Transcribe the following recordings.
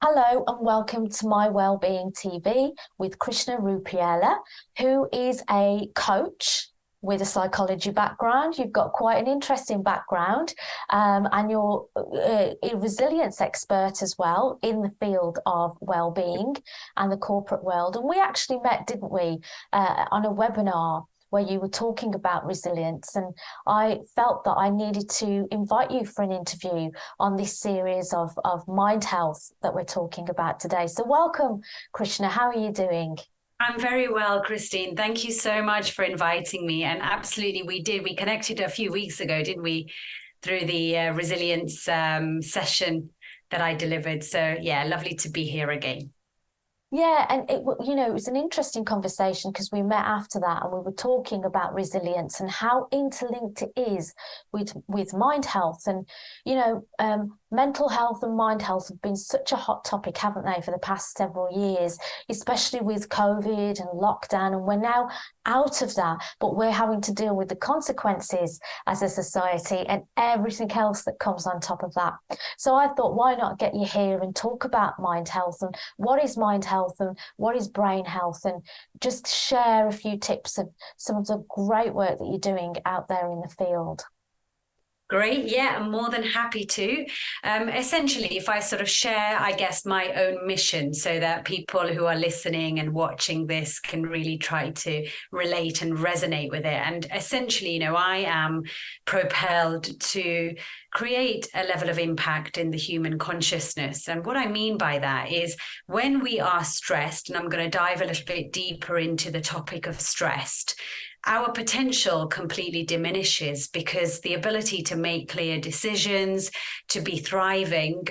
Hello and welcome to my Wellbeing TV with Krishna Ruparelia, who is a coach with a psychology background. You've got quite an interesting background, and you're a resilience expert as well in the field of wellbeing and the corporate world. And we actually met, didn't we, on a webinar where you were talking about resilience, and I felt that I needed to invite you for an interview on this series of mind health that we're talking about today. So welcome, Krishna. How are you doing? I'm very well, Christine. Thank you so much for inviting me. And absolutely, we did. We connected a few weeks ago, didn't we, through the resilience session that I delivered. So yeah, lovely to be here again. Yeah, and it was an interesting conversation because we met after that and we were talking about resilience and how interlinked it is with mind health. And mental health and mind health have been such a hot topic, haven't they, for the past several years, especially with COVID and lockdown. And we're now out of that, but we're having to deal with the consequences as a society and everything else that comes on top of that. So I thought, why not get you here and talk about mind health and what is mind health and what is brain health, and just share a few tips of some of the great work that you're doing out there in the field. Great. Yeah, I'm more than happy to. Essentially, if I sort of share, I guess, my own mission so that people who are listening and watching this can really try to relate and resonate with it. And essentially, I am propelled to create a level of impact in the human consciousness. And what I mean by that is when we are stressed, and I'm going to dive a little bit deeper into the topic of stressed, our potential completely diminishes because the ability to make clear decisions, to be thriving,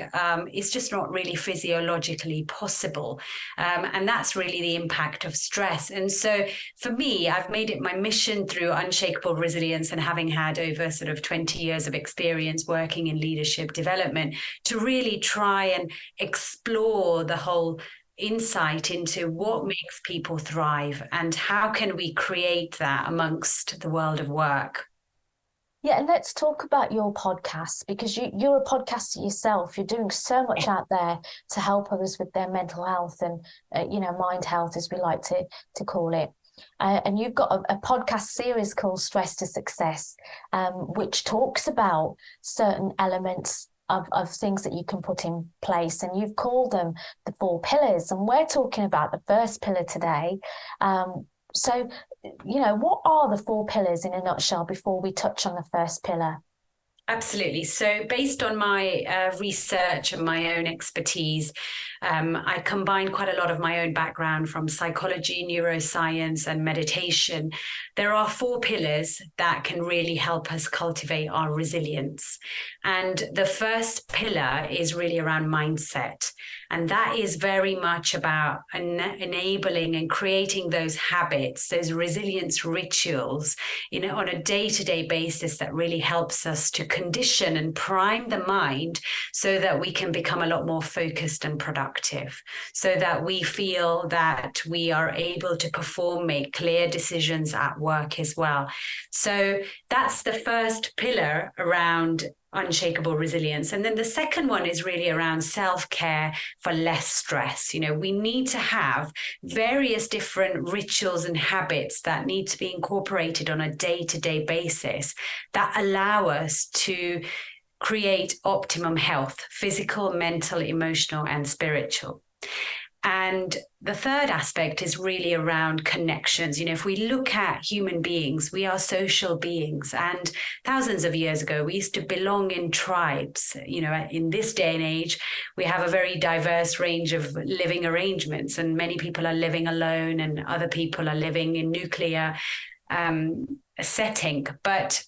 is just not really physiologically possible. And that's really the impact of stress. And so for me, I've made it my mission through unshakable resilience and having had over sort of 20 years of experience working in leadership development to really try and explore the whole insight into what makes people thrive and how can we create that amongst the world of work. Yeah, and let's talk about your podcast, because you're a podcaster yourself. You're doing so much out there to help others with their mental health and mind health, as we like to call it. And you've got a podcast series called Stress to Success, which talks about certain elements of things that you can put in place, and you've called them the 4 pillars, and we're talking about the first pillar today. So what are the 4 pillars in a nutshell before we touch on the first pillar? Absolutely. So based on my research and my own expertise, I combine quite a lot of my own background from psychology, neuroscience, and meditation. There are 4 pillars that can really help us cultivate our resilience. And the first pillar is really around mindset. And that is very much about enabling and creating those habits, those resilience rituals, on a day-to-day basis that really helps us to condition and prime the mind so that we can become a lot more focused and productive, so that we feel that we are able to perform, make clear decisions at work as well. So that's the first pillar around unshakable resilience. And then the second one is really around self-care for less stress. We need to have various different rituals and habits that need to be incorporated on a day-to-day basis that allow us to create optimum health, physical, mental, emotional, and spiritual. And the third aspect is really around connections. If we look at human beings, we are social beings. And thousands of years ago, we used to belong in tribes. In this day and age, we have a very diverse range of living arrangements, and many people are living alone and other people are living in nuclear setting. But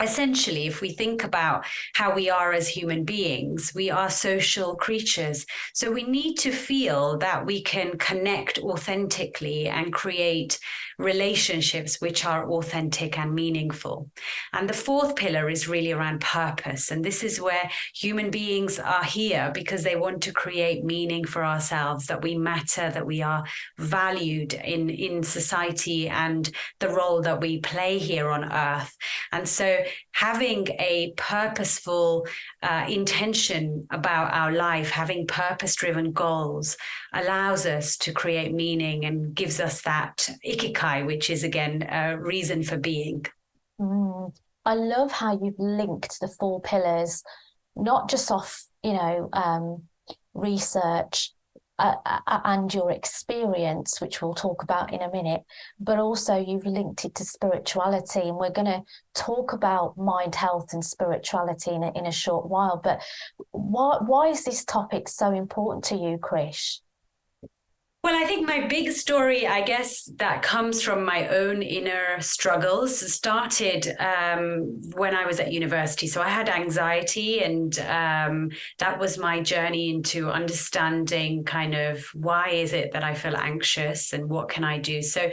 essentially, if we think about how we are as human beings, we are social creatures. So we need to feel that we can connect authentically and create relationships which are authentic and meaningful. And the fourth pillar is really around purpose. And this is where human beings are here because they want to create meaning for ourselves, that we matter, that we are valued in society and the role that we play here on earth. And so having a purposeful intention about our life, having purpose-driven goals, allows us to create meaning and gives us that ikigai, which is, again, a reason for being. I love how you've linked the 4 pillars, not just off, research and your experience, which we'll talk about in a minute, but also you've linked it to spirituality. And we're going to talk about mind health and spirituality in a short while. But why is this topic so important to you, Krish? Well, I think my big story, I guess, that comes from my own inner struggles started when I was at university. So I had anxiety, and that was my journey into understanding kind of why is it that I feel anxious and what can I do? So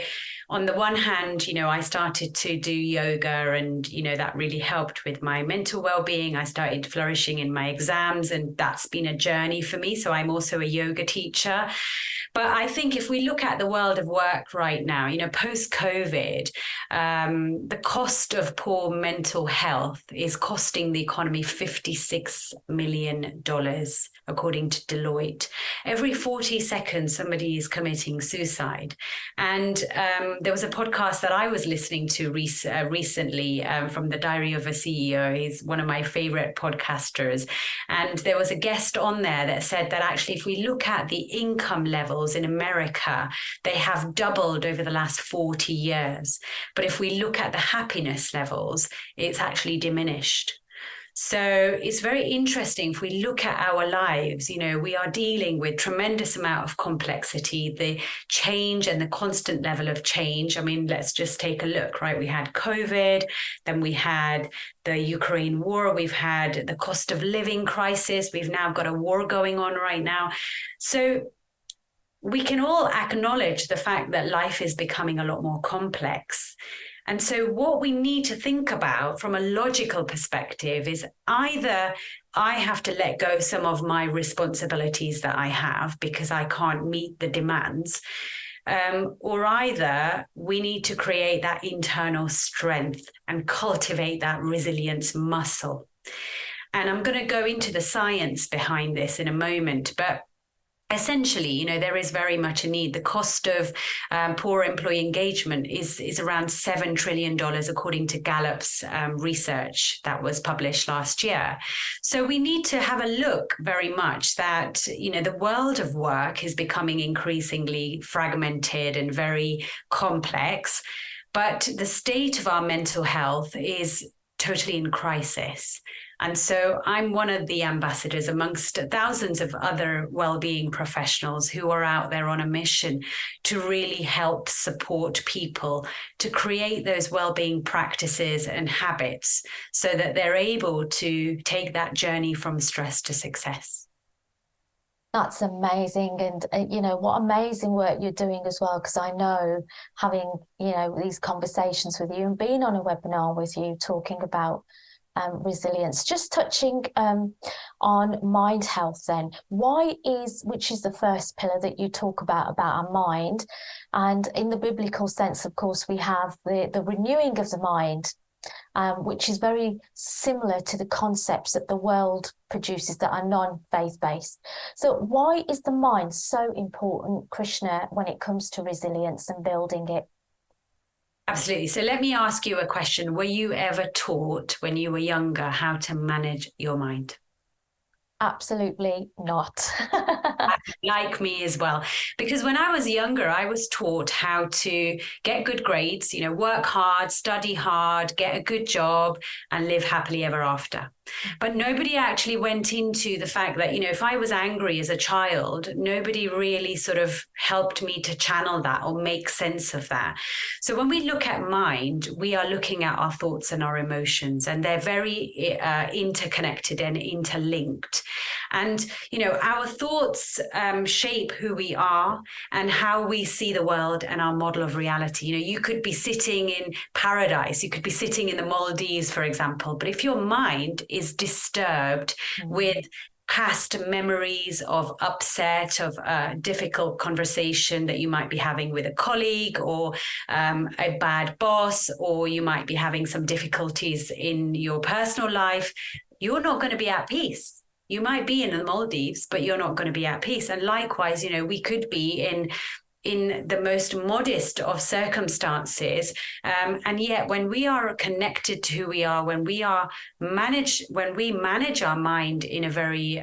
on the one hand, I started to do yoga, and, that really helped with my mental well-being. I started flourishing in my exams, and that's been a journey for me. So I'm also a yoga teacher. But I think if we look at the world of work right now, post-COVID, the cost of poor mental health is costing the economy $56 million, according to Deloitte. Every 40 seconds, somebody is committing suicide. And there was a podcast that I was listening to recently from the Diary of a CEO. He's one of my favorite podcasters. And there was a guest on there that said that actually, if we look at the income levels in America, they have doubled over the last 40 years. But if we look at the happiness levels, it's actually diminished. So it's very interesting. If we look at our lives, we are dealing with tremendous amount of complexity, the change and the constant level of change. I mean, let's just take a look, right? We had COVID, then we had the Ukraine war, we've had the cost of living crisis, we've now got a war going on right now. So we can all acknowledge the fact that life is becoming a lot more complex. And so what we need to think about from a logical perspective is either I have to let go some of my responsibilities that I have because I can't meet the demands, or either we need to create that internal strength and cultivate that resilience muscle. And I'm going to go into the science behind this in a moment, but essentially, there is very much a need. The cost of poor employee engagement is around $7 trillion, according to Gallup's research that was published last year. So we need to have a look very much that, the world of work is becoming increasingly fragmented and very complex, but the state of our mental health is totally in crisis. And so I'm one of the ambassadors amongst thousands of other well-being professionals who are out there on a mission to really help support people to create those well-being practices and habits so that they're able to take that journey from stress to success. That's amazing. And, what amazing work you're doing as well, because I know having, these conversations with you and being on a webinar with you talking about resilience, just touching on mind health then. Which is the first pillar that you talk about our mind. And in the biblical sense, of course, we have the renewing of the mind, which is very similar to the concepts that the world produces that are non-faith based. So why is the mind so important, Krishna, when it comes to resilience and building it? Absolutely. So let me ask you a question. Were you ever taught when you were younger how to manage your mind? Absolutely not. Like me as well. Because when I was younger, I was taught how to get good grades, work hard, study hard, get a good job, and live happily ever after. But nobody actually went into the fact that, if I was angry as a child, nobody really sort of helped me to channel that or make sense of that. So when we look at mind, we are looking at our thoughts and our emotions, and they're very interconnected and interlinked. And, our thoughts shape who we are and how we see the world and our model of reality. You could be sitting in paradise, you could be sitting in the Maldives, for example, but if your mind is disturbed with past memories of upset, of a difficult conversation that you might be having with a colleague, or a bad boss, or you might be having some difficulties in your personal life, you're not going to be at peace. You might be in the Maldives, but you're not going to be at peace. And likewise, we could be in the most modest of circumstances. And yet when we are connected to who we are, when we manage our mind in a very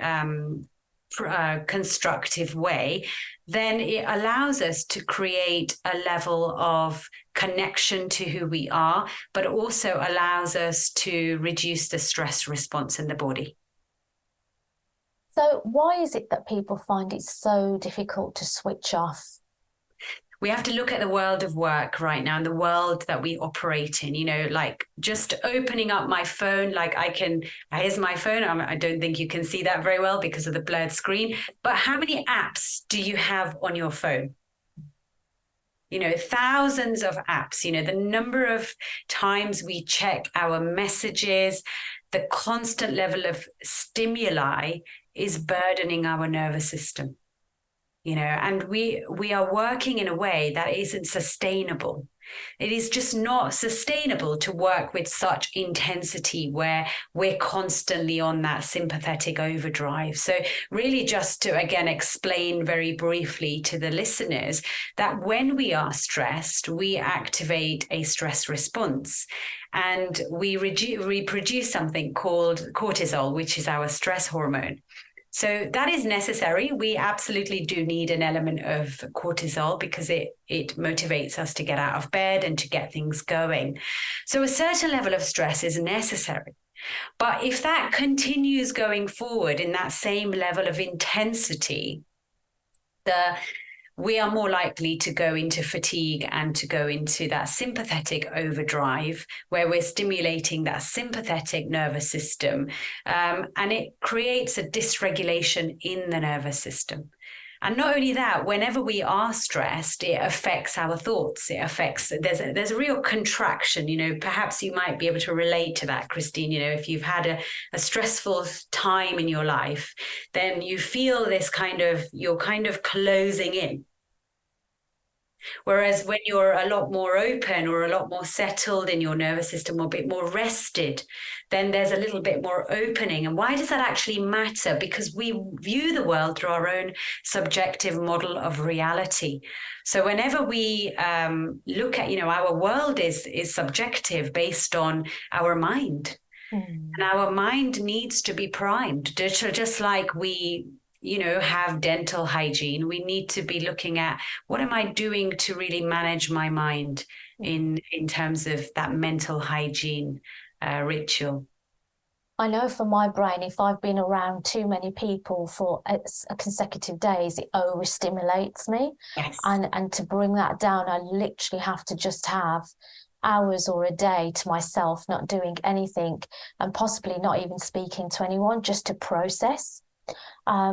constructive way, then it allows us to create a level of connection to who we are, but also allows us to reduce the stress response in the body. So why is it that people find it so difficult to switch off? We have to look at the world of work right now and the world that we operate in, like just opening up my phone, here's my phone. I don't think you can see that very well because of the blurred screen, but how many apps do you have on your phone? Thousands of apps, the number of times we check our messages, the constant level of stimuli is burdening our nervous system. And we are working in a way that isn't sustainable. It is just not sustainable to work with such intensity where we're constantly on that sympathetic overdrive. So really just to, again, explain very briefly to the listeners that when we are stressed, we activate a stress response. And we produce something called cortisol, which is our stress hormone. So that is necessary. We absolutely do need an element of cortisol because it motivates us to get out of bed and to get things going. So a certain level of stress is necessary. But if that continues going forward in that same level of intensity, we are more likely to go into fatigue and to go into that sympathetic overdrive where we're stimulating that sympathetic nervous system. And it creates a dysregulation in the nervous system. And not only that, whenever we are stressed, it affects our thoughts. There's a real contraction. Perhaps you might be able to relate to that, Christine. If you've had a stressful time in your life, then you feel you're kind of closing in. Whereas when you're a lot more open or a lot more settled in your nervous system or a bit more rested, then there's a little bit more opening. And why does that actually matter? Because we view the world through our own subjective model of reality. So whenever we look at, our world is subjective based on our mind. And our mind needs to be primed, just like we have dental hygiene. We need to be looking at what am I doing to really manage my mind in terms of that mental hygiene ritual. I know for my brain, if I've been around too many people for a consecutive days, it overstimulates me. Yes. And to bring that down, I literally have to just have hours or a day to myself, not doing anything and possibly not even speaking to anyone, just to process.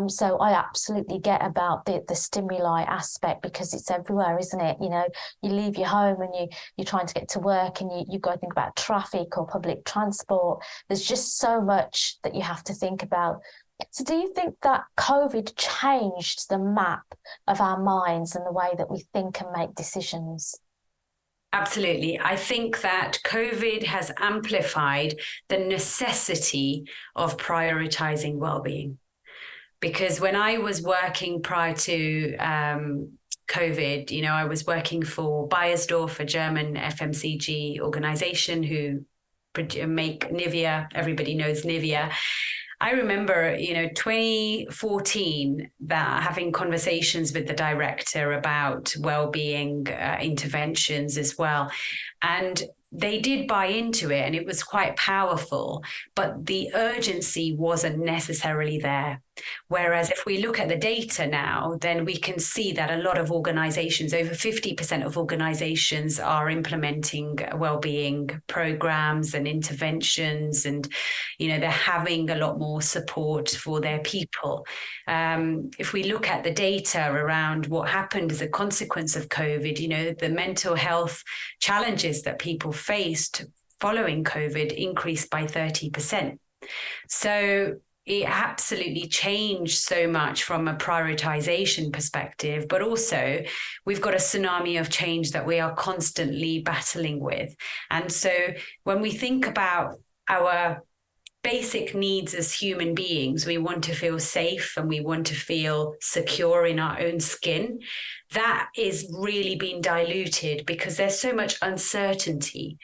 So I absolutely get about the stimuli aspect because it's everywhere, isn't it? You leave your home and you're trying to get to work and you've got to think about traffic or public transport. There's just so much that you have to think about. So do you think that COVID changed the map of our minds and the way that we think and make decisions? Absolutely. I think that COVID has amplified the necessity of prioritizing well-being. Because when I was working prior to COVID, I was working for Bayersdorf, a German FMCG organization who make Nivea. Everybody knows Nivea. I remember, 2014, that having conversations with the director about well-being interventions as well. And they did buy into it and it was quite powerful, but the urgency wasn't necessarily there. Whereas if we look at the data now, then we can see that a lot of organizations, over 50% of organizations are implementing well-being programs and interventions, and, they're having a lot more support for their people. If we look at the data around what happened as a consequence of COVID, the mental health challenges that people faced following COVID increased by 30%. So, it absolutely changed so much from a prioritization perspective, but also we've got a tsunami of change that we are constantly battling with. And so when we think about our basic needs as human beings, we want to feel safe and we want to feel secure in our own skin. That is really being diluted because there's so much uncertainty.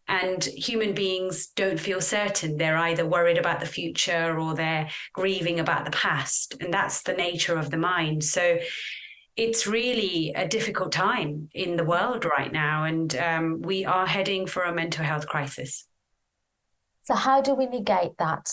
And human beings don't feel certain. They're either worried about the future or they're grieving about the past. And that's the nature of the mind. So it's really a difficult time in the world right now. And we are heading for a mental health crisis. So how do we negate that?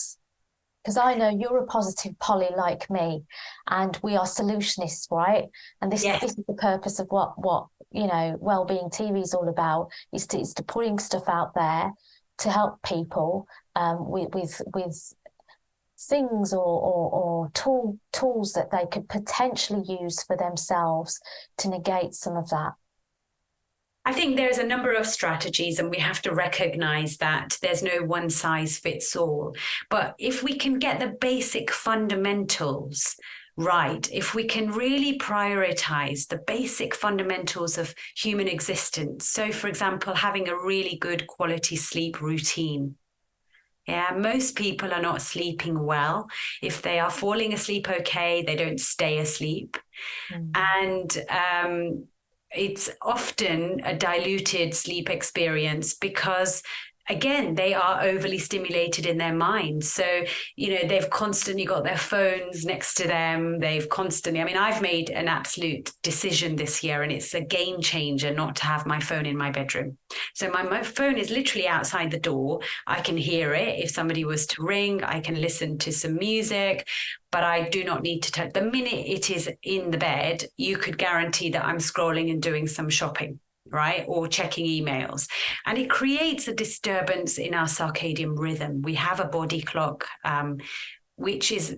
Because I know you're a positive Polly like me, and we are solutionists, right? And this is the purpose of what Wellbeing TV is all about, is to putting stuff out there to help people with things or tools that they could potentially use for themselves to negate some of that. I think there's a number of strategies, and we have to recognize that there's no one size fits all. But if we can get the basic fundamentals right, if we can really prioritize the basic fundamentals of human existence. So, for example, having a really good quality sleep routine. Yeah, most people are not sleeping well. If they are falling asleep okay, they don't stay asleep. And it's often a diluted sleep experience because, again, they are overly stimulated in their minds. So, they've constantly got their phones next to them. I've made an absolute decision this year, and it's a game changer not to have my phone in my bedroom. So my phone is literally outside the door. I can hear it. If somebody was to ring, I can listen to some music, but I do not need to touch. The minute it is in the bed, you could guarantee that I'm scrolling and doing some shopping, right? Or checking emails. And it creates a disturbance in our circadian rhythm. We have a body clock, which is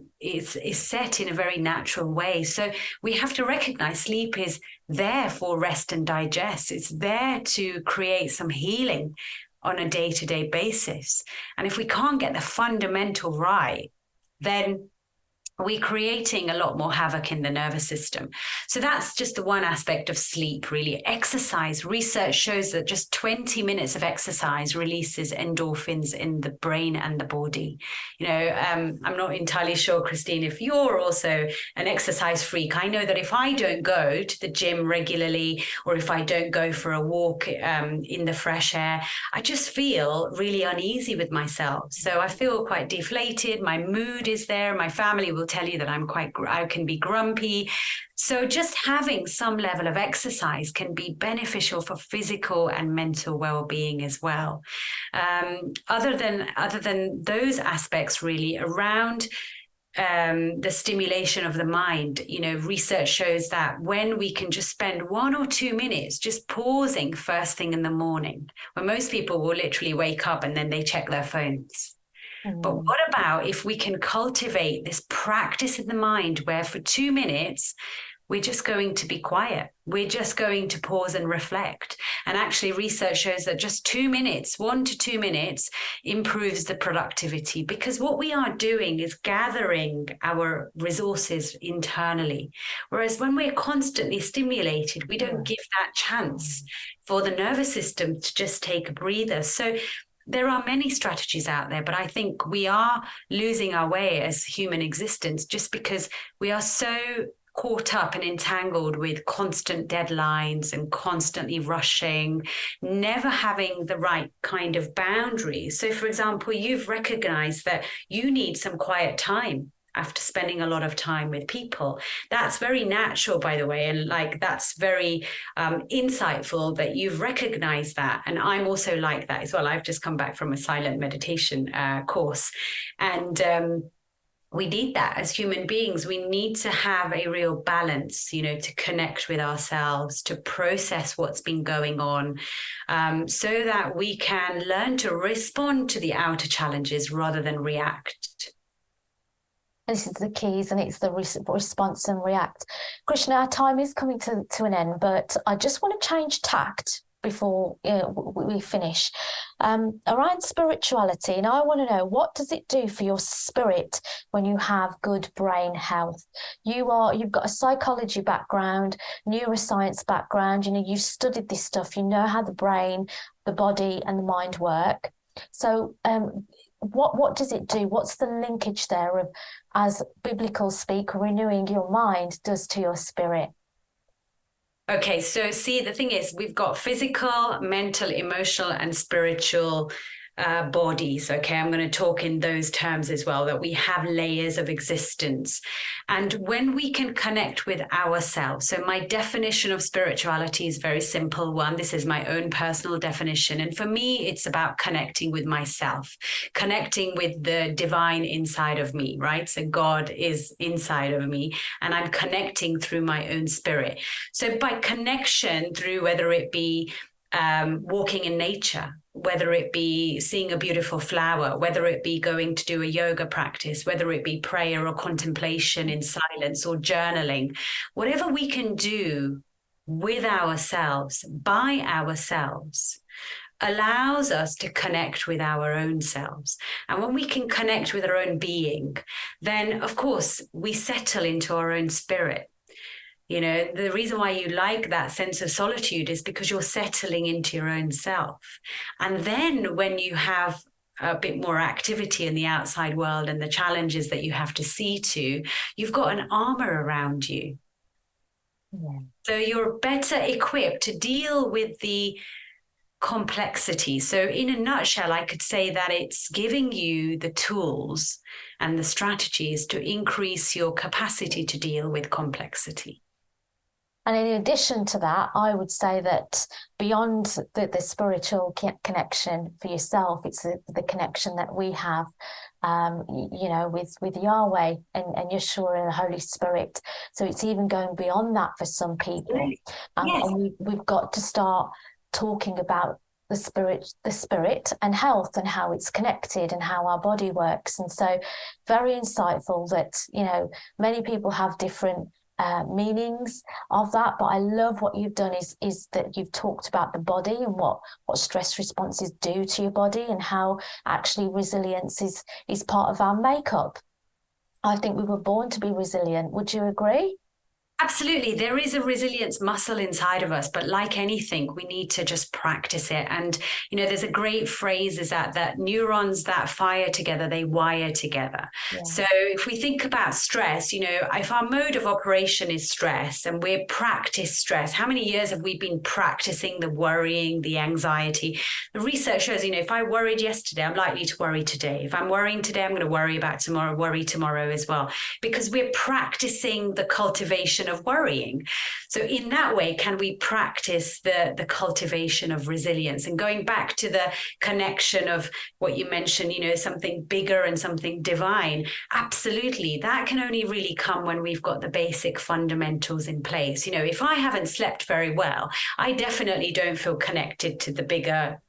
set in a very natural way. So we have to recognize sleep is there for rest and digest. It's there to create some healing on a day-to-day basis. And if we can't get the fundamental right, then we're creating a lot more havoc in the nervous system. So that's just the one aspect of sleep, really. Exercise. Research shows that just 20 minutes of exercise releases endorphins in the brain and the body. I'm not entirely sure, Christine, if you're also an exercise freak. I know that if I don't go to the gym regularly, or if I don't go for a walk in the fresh air, I just feel really uneasy with myself. So I feel quite deflated. My mood is there. My family will tell you that I can be grumpy. So just having some level of exercise can be beneficial for physical and mental well-being as well. Other than those aspects, really, around the stimulation of the mind, research shows that when we can just spend 1 or 2 minutes just pausing first thing in the morning, when most people will literally wake up and then they check their phones. But what about if we can cultivate this practice in the mind where for 2 minutes, we're just going to be quiet. We're just going to pause and reflect. And actually, research shows that just 2 minutes, 1 to 2 minutes, improves the productivity, because what we are doing is gathering our resources internally. Whereas when we're constantly stimulated, we don't give that chance for the nervous system to just take a breather. So there are many strategies out there, but I think we are losing our way as human existence just because we are so caught up and entangled with constant deadlines and constantly rushing, never having the right kind of boundaries. So, for example, you've recognized that you need some quiet time after spending a lot of time with people. That's very natural, by the way. And that's very insightful that you've recognized that. And I'm also like that as well. I've just come back from a silent meditation course. And we need that as human beings. We need to have a real balance, to connect with ourselves, to process what's been going on, so that we can learn to respond to the outer challenges rather than react. This is the keys, and it's the response and react. Krishna, our time is coming to an end, but I just want to change tact before we finish, around spirituality. And I want to know, what does it do for your spirit when you have good brain health? You've got a psychology background, neuroscience background, you've studied this stuff, you know how the brain, the body and the mind work. So what does it do? What's the linkage there of, as biblical speak, renewing your mind does to your spirit? Okay, so see, the thing is, we've got physical, mental, emotional, and spiritual bodies. Okay, I'm going to talk in those terms as well, that we have layers of existence. And when we can connect with ourselves, so my definition of spirituality is very simple one. This is my own personal definition. And for me, it's about connecting with myself, connecting with the divine inside of me, right? So God is inside of me, and I'm connecting through my own spirit. So by connection through, whether it be walking in nature, whether it be seeing a beautiful flower, whether it be going to do a yoga practice, whether it be prayer or contemplation in silence or journaling, whatever we can do with ourselves, by ourselves, allows us to connect with our own selves. And when we can connect with our own being, then of course we settle into our own spirit. The reason why you like that sense of solitude is because you're settling into your own self. And then when you have a bit more activity in the outside world and the challenges that you have to see to, you've got an armor around you. Yeah. So you're better equipped to deal with the complexity. So in a nutshell, I could say that it's giving you the tools and the strategies to increase your capacity to deal with complexity. And in addition to that, I would say that beyond the spiritual connection for yourself, it's the connection that we have, with Yahweh and Yeshua and the Holy Spirit. So it's even going beyond that for some people. Yes. And we've got to start talking about the spirit and health and how it's connected and how our body works. And so very insightful that, many people have different meanings of that, but I love what you've done is that you've talked about the body and what stress responses do to your body and how actually resilience is part of our makeup. I think we were born to be resilient. Would you agree? Absolutely. There is a resilience muscle inside of us, but like anything, we need to just practice it. And, there's a great phrase is that neurons that fire together, they wire together. Yeah. So if we think about stress, if our mode of operation is stress and we're practice stress, how many years have we been practicing the worrying, the anxiety? The research shows, if I worried yesterday, I'm likely to worry today. If I'm worrying today, I'm going to worry tomorrow as well, because we're practicing the cultivation of worrying. So in that way, can we practice the cultivation of resilience? And going back to the connection of what you mentioned, something bigger and something divine, absolutely. That can only really come when we've got the basic fundamentals in place. If I haven't slept very well, I definitely don't feel connected to the bigger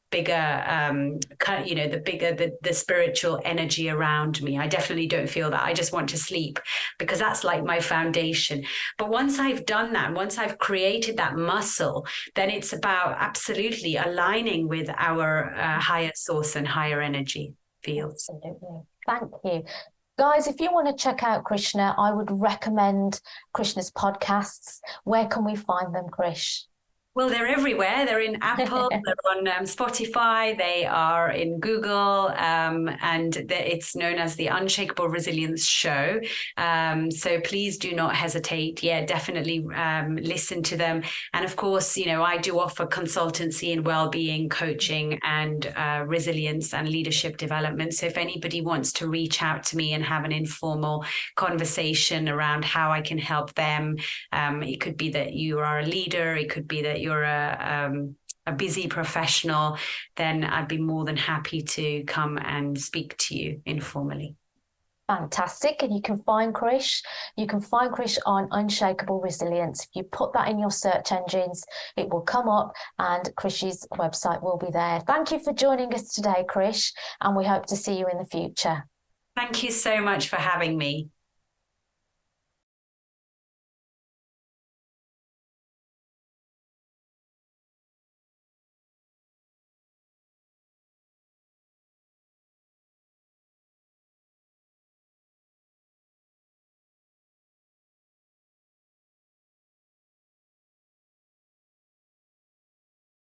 the spiritual energy around me. I definitely don't feel that. I just want to sleep because that's like my foundation. But once I've done that, once I've created that muscle, then it's about absolutely aligning with our higher source and higher energy fields. Absolutely. Thank you. Guys, if you want to check out Krishna, I would recommend Krishna's podcasts. Where can we find them, Krish? Well, they're everywhere. They're in Apple, they're on Spotify, they are in Google, and it's known as the Unshakable Resilience Show. So please do not hesitate. Yeah, definitely listen to them. And of course, I do offer consultancy in wellbeing, coaching, and resilience and leadership development. So if anybody wants to reach out to me and have an informal conversation around how I can help them, it could be that you are a leader, it could be that you're a busy professional, then I'd be more than happy to come and speak to you informally. Fantastic. And you can find Krish on Unshakable Resilience. If you put that in your search engines, it will come up and Krish's website will be there. Thank you for joining us today, Krish, and we hope to see you in the future. Thank you so much for having me.